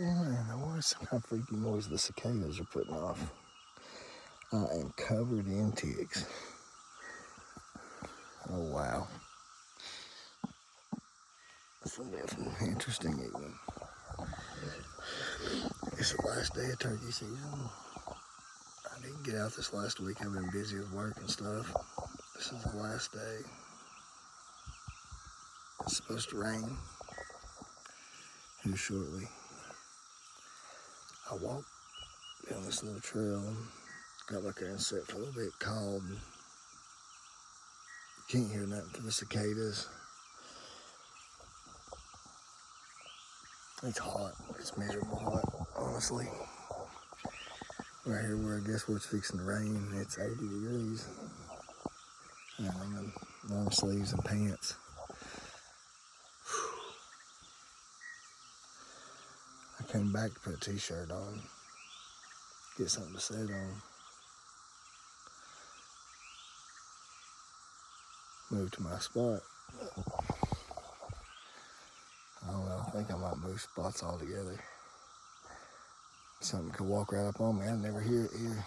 Oh man, that was some kind of freaky noise the cicadas are putting off. I am covered in ticks. Oh wow. It's a definitely interesting evening. It's the last day of turkey season. I didn't get out this last week. I've been busy with work and stuff. This is the last day. It's supposed to rain here shortly. I walked down this little trail and got back there and sat for a little bit, called. You can't hear nothing for the cicadas. It's hot. It's miserable hot, honestly. Right here where I guess where it's fixing to rain, it's 80 degrees. And I'm in long sleeves and pants. I came back to put a t-shirt on, get something to sit on. Move to my spot. I don't know, I think I might move spots altogether. Something could walk right up on me. I never hear it here.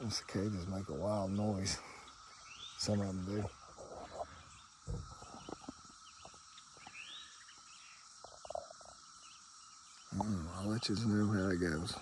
Those cicadas make a wild noise. Some of them do. I'll let you know how it goes.